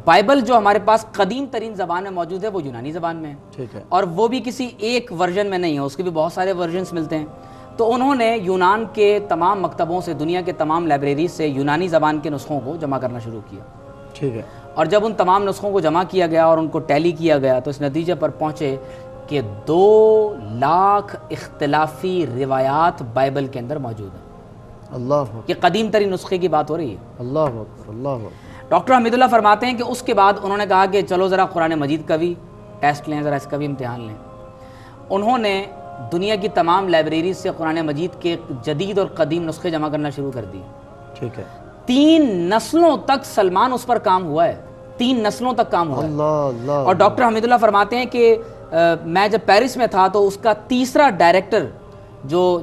بائبل جو ہمارے پاس قدیم ترین زبان میں موجود ہے وہ یونانی زبان میں ہے. ٹھیک ہے. اور وہ بھی کسی ایک ورژن میں نہیں ہے، اس کے بھی بہت سارے ورژنس ملتے ہیں. تو انہوں نے یونان کے تمام مکتبوں سے، دنیا کے تمام لائبریریز سے یونانی زبان کے نسخوں کو جمع کرنا شروع کیا. ٹھیک ہے. اور جب ان تمام نسخوں کو جمع کیا گیا اور ان کو ٹیلی کیا گیا تو اس نتیجے پر پہنچے کہ 2 لاکھ اختلافی روایات بائبل کے اندر موجود ہیں. اللہ اکبر. یہ قدیم ترین نسخے کی بات ہو رہی ہے. اللہ اکبر. اللہ اکبر. ڈاکٹر حمید اللہ فرماتے ہیں کہ اس کے بعد انہوں نے کہا کہ چلو ذرا قرآن مجید کا بھی ٹیسٹ لیں، ذرا اس کا بھی امتحان لیں. انہوں نے دنیا کی تمام لائبریریز سے قرآن مجید کے جدید اور قدیم نسخے جمع کرنا شروع کر دیے. ٹھیک ہے. 3 نسلوں تک سلمان اس پر کام ہوا ہے. 3 نسلوں تک کام ہوا ہے. اللہ. اور ڈاکٹر حمید اللہ فرماتے ہیں کہ میں جب پیرس میں تھا تو اس کا تیسرا ڈائریکٹر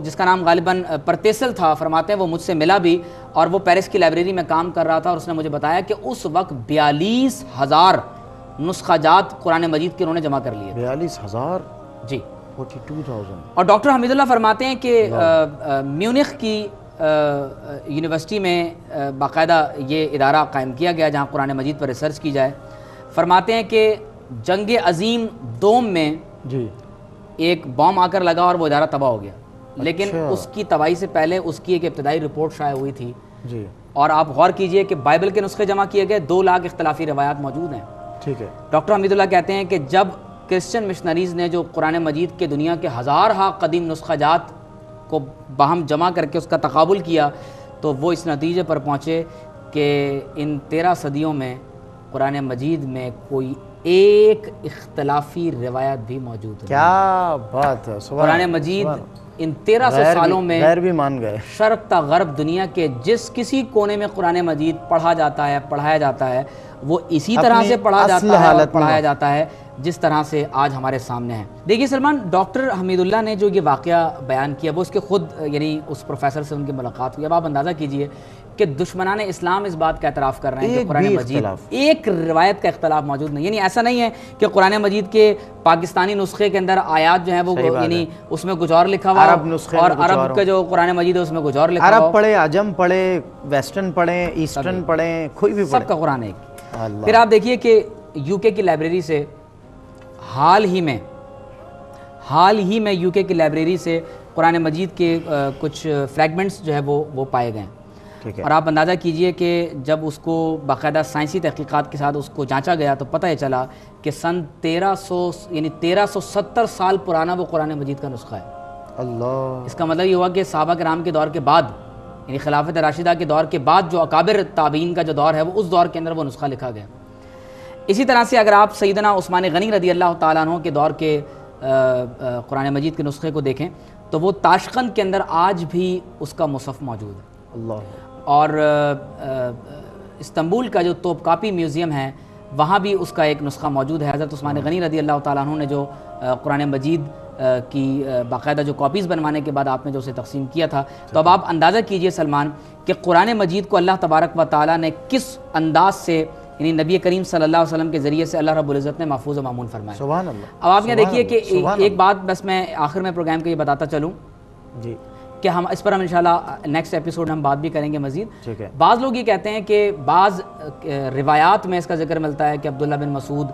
جس کا نام غالباً پرتیسل تھا، فرماتے ہیں وہ مجھ سے ملا بھی، اور وہ پیرس کی لائبریری میں کام کر رہا تھا، اور اس نے مجھے بتایا کہ اس وقت 42,000 نسخہ جات قرآن مجید کے انہوں نے جمع کر لیے. 42,000. جی. 42,000. اور ڈاکٹر حمید اللہ فرماتے ہیں کہ میونخ کی یونیورسٹی میں باقاعدہ یہ ادارہ قائم کیا گیا جہاں قرآن مجید پر ریسرچ کی جائے. فرماتے ہیں کہ جنگ عظیم دوم میں جی ایک بام آ کر لگا اور وہ ادارہ تباہ ہو گیا، لیکن اس کی تباہی سے پہلے اس کی ایک ابتدائی رپورٹ شائع ہوئی تھی. جی. اور آپ غور کیجئے کہ بائبل کے نسخے جمع کیے گئے، 2 لاکھ اختلافی روایات موجود ہیں. ٹھیک ہے. ڈاکٹر حمید اللہ کہتے ہیں کہ جب کرسچن مشنریز نے جو قرآن مجید کے دنیا کے ہزارہا قدیم نسخہ جات کو باہم جمع کر کے اس کا تقابل کیا تو وہ اس نتیجے پر پہنچے کہ ان 13 صدیوں میں قرآن مجید میں کوئی ایک اختلافی روایت بھی موجود ہے. کیا بات ہے. قرآن مجید ان 1300 سالوں میں غیر بھی مان گئے. شرق تا غرب دنیا کے جس کسی کونے میں قرآن مجید پڑھا جاتا ہے، پڑھایا جاتا ہے، وہ اسی طرح سے پڑھا جاتا ہے اور پڑھایا جاتا ہے جس طرح سے آج ہمارے سامنے ہے. دیکھیے سلمان، ڈاکٹر حمید اللہ نے جو یہ واقعہ بیان کیا وہ اس کے خود، یعنی اس پروفیسر سے ان کی ملاقات ہوئی. اب آپ اندازہ کیجئے کہ دشمنان اسلام اس بات کا اعتراف کر رہے ہیں کہ قرآن مجید ایک روایت کا اختلاف موجود نہیں. یعنی ایسا نہیں ہے کہ قرآن مجید کے پاکستانی نسخے کے اندر آیات جو ہیں وہ یعنی اس میں کچھ اور لکھا ہوا اور عرب کا جو قرآن مجید ہے اس میں کچھ اور لکھا ہوا. عرب پڑھے، عجم پڑھے، ویسٹرن پڑھیں، ایسٹرن پڑھیں، کوئی بھی پڑھیں، سب کا قرآن ایک. پھر آپ دیکھیے کہ یو کے کی لائبریری سے حال ہی میں یو کے کی لائبریری سے قرآن مجید کے کچھ فریگمنٹس جو ہے وہ پائے گئے. اور آپ اندازہ کیجئے کہ جب اس کو باقاعدہ سائنسی تحقیقات کے ساتھ اس کو جانچا گیا تو پتہ یہ چلا کہ سن 1370 سال پرانا وہ قرآن مجید کا نسخہ ہے. اللہ. اس کا مطلب یہ ہوا کہ صحابہ کرام کے دور کے بعد، یعنی خلافت راشدہ کے دور کے بعد جو اکابر تابعین کا جو دور ہے وہ اس دور کے اندر وہ نسخہ لکھا گیا. اسی طرح سے اگر آپ سیدنا عثمان غنی رضی اللہ تعالیٰ عنہ کے دور کے قرآن مجید کے نسخے کو دیکھیں تو وہ تاشقند کے اندر آج بھی اس کا مصحف موجود ہے. اللہ. اور استنبول کا جو توپ کاپی میوزیم ہے وہاں بھی اس کا ایک نسخہ موجود ہے. حضرت عثمان غنی رضی اللہ تعالیٰ عنہ نے جو قرآن مجید کی باقاعدہ جو کاپیز بنوانے کے بعد آپ نے جو اسے تقسیم کیا تھا، تو اب آپ اندازہ کیجئے سلمان کہ قرآن مجید کو اللہ تبارک و تعالیٰ نے کس انداز سے، یعنی نبی کریم صلی اللہ علیہ وسلم کے ذریعے سے اللہ رب العزت نے محفوظ و مامون فرمایا. سبحان اللہ. اب آپ یہ دیکھیے کہ ایک بات بس میں آخر میں پروگرام کے یہ بتاتا چلوں جی کہ ہم اس پر ہم انشاءاللہ نیکسٹ ایپیسوڈ ہم بات بھی کریں گے مزید. ٹھیک ہے. بعض لوگ یہ کہتے ہیں کہ بعض روایات میں اس کا ذکر ملتا ہے کہ عبداللہ بن مسعود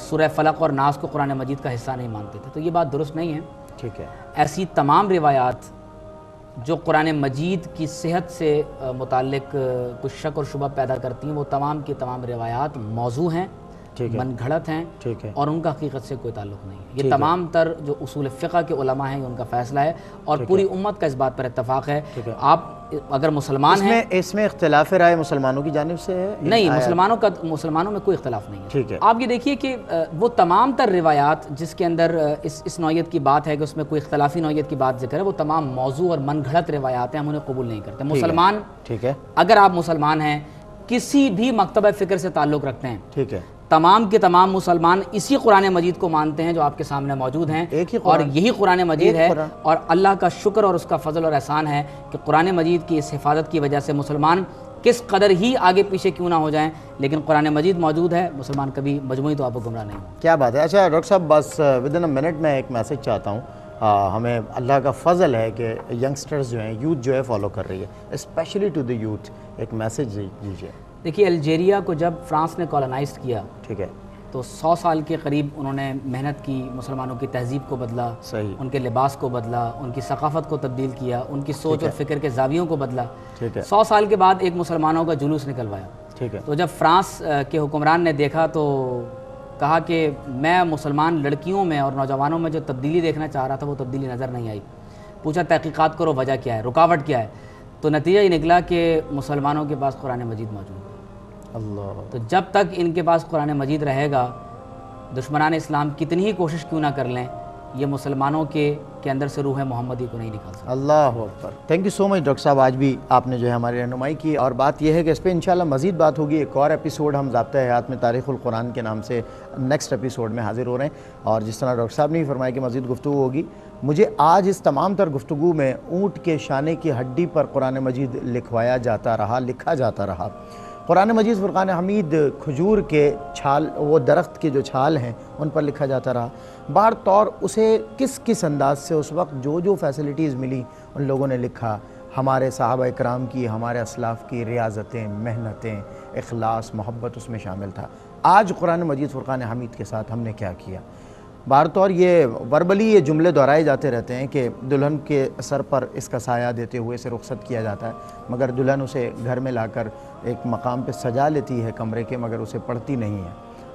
سورہ فلق اور ناس کو قرآن مجید کا حصہ نہیں مانتے تھے، تو یہ بات درست نہیں ہے. ٹھیک ہے. ایسی تمام روایات جو قرآن مجید کی صحت سے متعلق کچھ شک اور شبہ پیدا کرتی ہیں، وہ تمام کی تمام روایات موضوع ہیں، من گھڑت ہیں، اور ان کا حقیقت سے کوئی تعلق نہیں ہے۔ یہ تمام تر جو اصول فقہ کے علماء ہیں ان کا فیصلہ ہے، اور پوری امت کا اس بات پر اتفاق ہے۔ آپ اگر مسلمان ہیں، اس میں اختلاف رائے مسلمانوں کی جانب سے ہے؟ نہیں، مسلمانوں میں کوئی اختلاف نہیں ہے۔ آپ یہ دیکھیے کہ وہ تمام تر روایات جس کے اندر اس نوعیت کی بات ہے کہ اس میں کوئی اختلافی نوعیت کی بات ذکر ہے، وہ تمام موضوع اور من گھڑت روایات ہیں، ہم انہیں قبول نہیں کرتے۔ مسلمان، اگر آپ مسلمان ہیں، کسی بھی مکتبہ فکر سے تعلق رکھتے ہیں، تمام کے تمام مسلمان اسی قرآن مجید کو مانتے ہیں جو آپ کے سامنے موجود ہیں، اور یہی قرآن مجید ہے، اور اللہ کا شکر اور اس کا فضل اور احسان ہے کہ قرآن مجید کی اس حفاظت کی وجہ سے مسلمان کس قدر ہی آگے پیچھے کیوں نہ ہو جائیں، لیکن قرآن مجید موجود ہے، مسلمان کبھی مجموعی طور پر گمراہ نہیں ہوں۔ کیا بات ہے۔ اچھا ڈاکٹر صاحب، بس ودن اے منٹ میں ایک میسج چاہتا ہوں۔ ہمیں اللہ کا فضل ہے کہ ینگسٹرز جو ہیں، یوتھ جو ہے فالو کر رہی ہے، اسپیشلی ٹو دی یوتھ، ایک میسج دیجیے۔ دیکھیے، الجیریا کو جب فرانس نے کالونائز کیا، ہے، تو 100 سال کے قریب انہوں نے محنت کی، مسلمانوں کی تہذیب کو بدلا، ان کے لباس کو بدلا، ان کی ثقافت کو تبدیل کیا، ان کی سوچ اور فکر کے زاویوں کو بدلا۔ 100 سال کے بعد ایک مسلمانوں کا جلوس نکلوایا۔ تو جب فرانس کے حکمران نے دیکھا تو کہا کہ میں مسلمان لڑکیوں میں اور نوجوانوں میں جو تبدیلی دیکھنا چاہ رہا تھا وہ تبدیلی نظر نہیں آئی۔ پوچھا تحقیقات کرو، وجہ کیا ہے، رکاوٹ کیا ہے؟ تو نتیجہ یہ نکلا کہ مسلمانوں کے پاس قرآن مجید موجود ہے۔ اللہ، تو جب تک ان کے پاس قرآن مجید رہے گا، دشمنان اسلام کتنی ہی کوشش کیوں نہ کر لیں، یہ مسلمانوں کے اندر سے روح محمدی کو نہیں نکال سکتا۔ اللہ اکبر۔ Thank you so much doctor صاحب، آج بھی آپ نے جو ہے ہماری رہنمائی کی، اور بات یہ ہے کہ اس پہ انشاءاللہ مزید بات ہوگی۔ ایک اور ایپیسوڈ ہم ضابطۂ حیات میں تاریخ القرآن کے نام سے نیکسٹ ایپیسوڈ میں حاضر ہو رہے ہیں، اور جس طرح ڈاکٹر صاحب نے بھی فرمایا کہ مزید گفتگو ہوگی، مجھے آج اس تمام تر گفتگو میں اونٹ کے شانے کی ہڈی پر قرآن مجید لکھا جاتا رہا۔ قرآن مجید فرقان حمید کھجور کے چھال، وہ درخت کے جو چھال ہیں ان پر لکھا جاتا رہا۔ بار طور اسے کس انداز سے اس وقت جو فیسلٹیز ملی ان لوگوں نے لکھا۔ ہمارے صحابہ اکرام کی، ہمارے اسلاف کی ریاضتیں، محنتیں، اخلاص، محبت اس میں شامل تھا۔ آج قرآن مجید فرقان حمید کے ساتھ ہم نے کیا کیا؟ بار طور یہ وربلی یہ جملے دہرائے جاتے رہتے ہیں کہ دلہن کے سر پر اس کا سایہ دیتے ہوئے اسے رخصت کیا جاتا ہے، مگر دلہن اسے گھر میں لا کر ایک مقام پہ سجا لیتی ہے کمرے کے، مگر اسے پڑھتی نہیں ہے۔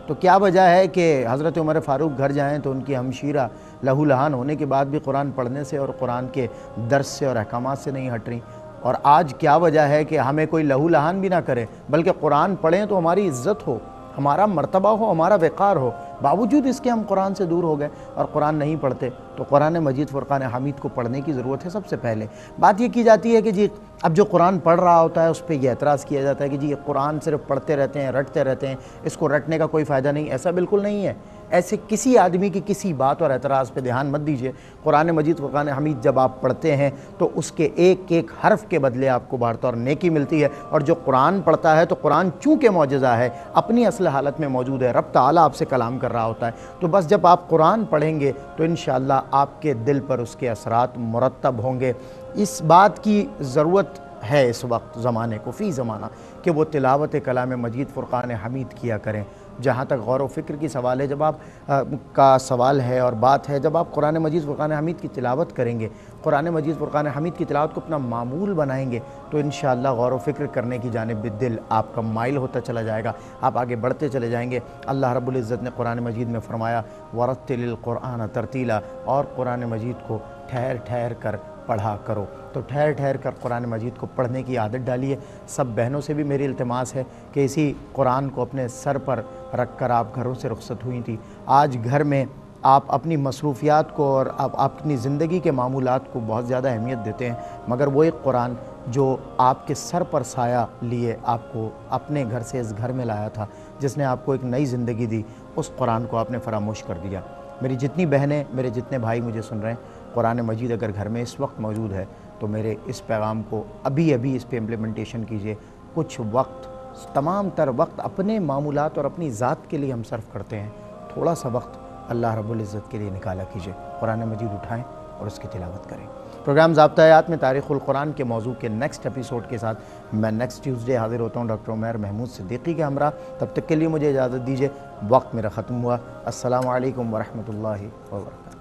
تو کیا وجہ ہے کہ حضرت عمر فاروق گھر جائیں تو ان کی ہمشیرہ لہو لہان ہونے کے بعد بھی قرآن پڑھنے سے اور قرآن کے درس سے اور احکامات سے نہیں ہٹ رہی؟ اور آج کیا وجہ ہے کہ ہمیں کوئی لہو لہان بھی نہ کرے، بلکہ قرآن پڑھیں تو ہماری عزت ہو، ہمارا مرتبہ ہو، ہمارا وقار ہو، باوجود اس کے ہم قرآن سے دور ہو گئے اور قرآن نہیں پڑھتے؟ تو قرآن مجید فرقان حمید کو پڑھنے کی ضرورت ہے۔ سب سے پہلے بات یہ کی جاتی ہے کہ جی اب جو قرآن پڑھ رہا ہوتا ہے اس پہ یہ اعتراض کیا جاتا ہے کہ جی یہ قرآن صرف پڑھتے رہتے ہیں، رٹتے رہتے ہیں، اس کو رٹنے کا کوئی فائدہ نہیں۔ ایسا بالکل نہیں ہے۔ ایسے کسی آدمی کی کسی بات اور اعتراض پہ دھیان مت دیجیے۔ قرآن مجید فرقان حمید جب آپ پڑھتے ہیں تو اس کے ایک ایک حرف کے بدلے آپ کو بار طور نیکی ملتی ہے، اور جو قرآن پڑھتا ہے تو قرآن چونکہ معجزہ ہے، اپنی اصل حالت میں موجود ہے، رب تعالیٰ آپ سے کلام کر رہا ہوتا ہے، تو بس جب آپ قرآن پڑھیں گے تو انشاءاللہ آپ کے دل پر اس کے اثرات مرتب ہوں گے۔ اس بات کی ضرورت ہے اس وقت زمانے کو، فی زمانہ، کہ وہ تلاوت کلام مجید فرقان حمید کیا کریں۔ جہاں تک غور و فکر کی سوال ہے، جب آپ کا سوال ہے اور بات ہے، جب آپ قرآن مجید فرقان حمید کی تلاوت کریں گے، قرآن مجید فرقان حمید کی تلاوت کو اپنا معمول بنائیں گے، تو انشاءاللہ غور و فکر کرنے کی جانب دل آپ کا مائل ہوتا چلا جائے گا، آپ آگے بڑھتے چلے جائیں گے۔ اللہ رب العزت نے قرآن مجید میں فرمایا وَرَتِّلِ الْقُرْآنَ تَرْتِیلًا، اور قرآن مجید کو ٹھہر ٹھہر کر پڑھا کرو۔ تو ٹھہر ٹھہر کر قرآن مجید کو پڑھنے کی عادت ڈالیے۔ سب بہنوں سے بھی میری التماس ہے کہ اسی قرآن کو اپنے سر پر رکھ کر آپ گھروں سے رخصت ہوئی تھی۔ آج گھر میں آپ اپنی مصروفیات کو اور آپ اپنی زندگی کے معمولات کو بہت زیادہ اہمیت دیتے ہیں، مگر وہ ایک قرآن جو آپ کے سر پر سایہ لیے آپ کو اپنے گھر سے اس گھر میں لایا تھا، جس نے آپ کو ایک نئی زندگی دی، اس قرآن کو آپ نے فراموش کر دیا۔ میری جتنی بہنیں، میرے جتنے بھائی مجھے سن رہے ہیں، قرآن مجید اگر گھر میں اس وقت موجود ہے تو میرے اس پیغام کو ابھی اس پہ امپلیمنٹیشن کیجئے۔ کچھ وقت، تمام تر وقت اپنے معمولات اور اپنی ذات کے لیے ہم صرف کرتے ہیں، تھوڑا سا وقت اللہ رب العزت کے لیے نکالا کیجئے، قرآن مجید اٹھائیں اور اس کی تلاوت کریں۔ پروگرام ضابطہ حیات میں تاریخ القرآن کے موضوع کے نیکسٹ ایپیسوڈ کے ساتھ میں نیکسٹ ٹیوزڈے حاضر ہوتا ہوں ڈاکٹر عمیر محمود صدیقی کے ہمراہ۔ تب تک کے لیے مجھے اجازت دیجیے، وقت میرا ختم ہوا۔ السلام علیکم ورحمۃ اللہ وبرکاتہ۔